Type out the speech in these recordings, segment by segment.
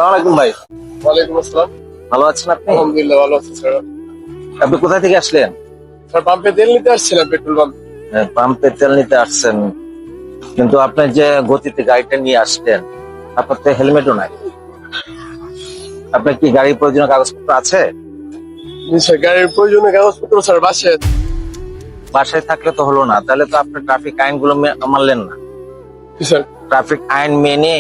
আসসালামু আলাইকুম ভাই। ওয়ালাইকুম আসসালাম। ভালো আছেন আপনি? আলহামদুলিল্লাহ ভালো আছি স্যার। আপনি কোথা থেকে আসলেন? স্যার পাম্পে তেল নিতে আসছিলাম, পেট্রোল পাম্প। পাম্পে তেল নিতে আসছেন, কিন্তু আপনি যে গতিতে গাড়িটা নিয়ে আসলেন আপনার তো হেলমেটও নাই। আপনার কি গাড়ির প্রয়োজনীয় কাগজপত্র আছে? জি স্যার, গাড়ির প্রয়োজনীয় কাগজপত্র স্যার বাসায়। বাসায় থাকলে তো হলো না, তাহলে তো আপনি ট্রাফিক আইনগুলো মানলেন না। জি স্যার। ট্রাফিক আইন মেনে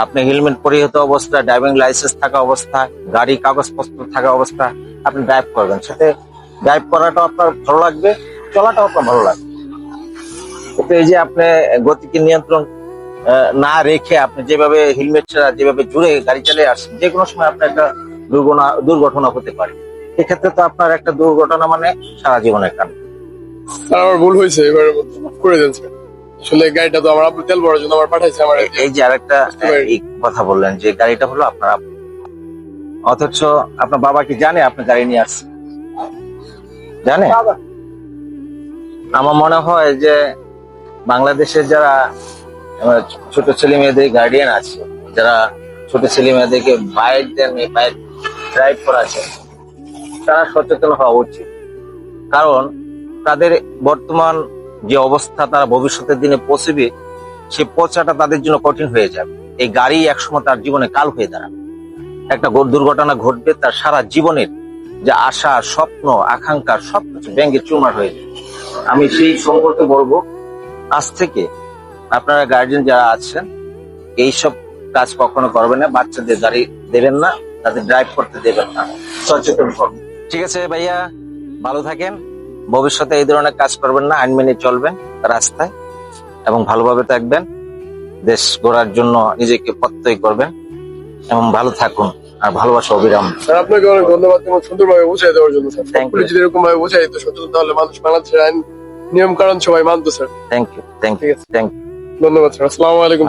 আপনি হেলমেট পরিহিত অবস্থা, ড্রাইভিং লাইসেন্স থাকা অবস্থা, গাড়ি কাগজপত্র থাকা অবস্থা আপনি ড্রাইভ করবেন, সাথে ড্রাইভ করাটাও আপনার ভালো লাগবে, চলাটাও আপনার ভালো লাগবে। কিন্তু এই যে আপনি গতিকে নিয়ন্ত্রণ না রেখে আপনি যেভাবে হেলমেট ছাড়া যেভাবে জুড়ে গাড়ি চালিয়ে আসছেন, যে কোনো সময় আপনার একটা দুর্ঘটনা হতে পারে। এক্ষেত্রে তো আপনার একটা দুর্ঘটনা মানে সারা জীবনের কান। স্যার আমার ভুল হয়েছে, এবার মাফ করে দেন স্যার। আসলে গাড়িটা তো আমার আব্বু তেল ভরার জন্য আমার পাঠাইছে। আমার এই যে আরেকটা এই কথা বললেন যে গাড়িটা হলো আপনার আব্বু, অথচ আপনার বাবা কি জানে আপনি গাড়ি নিয়ে আসছেন? জানে? আমার মনে হয় যে বাংলাদেশের যারা ছোট ছেলে মেয়েদের গার্ডিয়ান আছে, যারা ছোট ছেলে মেয়েদেরকে বাইক দেন, বাইক ড্রাইভ করাছে, তারা সচেতন হওয়া উচিত। কারণ তাদের বর্তমান যে অবস্থা, তারা ভবিষ্যতের দিনে পৌঁছবে, সে পৌঁছাটা তাদের জন্য কঠিন হয়ে যাবে। এই গাড়ি একসময় তার জীবনে কাল হয়ে দাঁড়াবে। একটা দুর্ঘটনা ঘটবে, তার সারা জীবনের যে আশা, স্বপ্ন, আকাঙ্ক্ষা সবকিছু ব্যাঙ্গে চুরমার হয়ে যাবে। আমি সেই সম্পর্কে বলবো, আজ থেকে আপনারা গার্জিয়ান যারা আছেন এইসব কাজ কখনো করবেন না। বাচ্চাদের গাড়ি দেবেন না, তাদের ড্রাইভ করতে দেবেন না, সচেতন করবেন। ঠিক আছে ভাইয়া, ভালো থাকেন। ভবিষ্যতে এই ধরনের কাজ করবেন না, আইন মেনে চলবেন রাস্তায় এবং ভালোভাবে থাকবেন। দেশ গড়ার জন্য নিজেকে প্রত্যয় করবেন এবং ভালো থাকুন। আর ভালোবাসা অবিরাম। স্যার আপনাকে অনেক ধন্যবাদ এমন সুন্দরভাবে বুঝাই দেওয়ার জন্য স্যার। Thank you. পুলিশ যদি এরকম ভাবে বুঝাই দিত সচেতন, তাহলে মানুষ বাংলাদেশের আইন নিয়ম কানুন সবাই মানতো স্যার। থ্যাংক ইউ, থ্যাংক ঠিক ইউ, আছে। Thank you. ধন্যবাদ স্যার। আসসালামু আলাইকুম।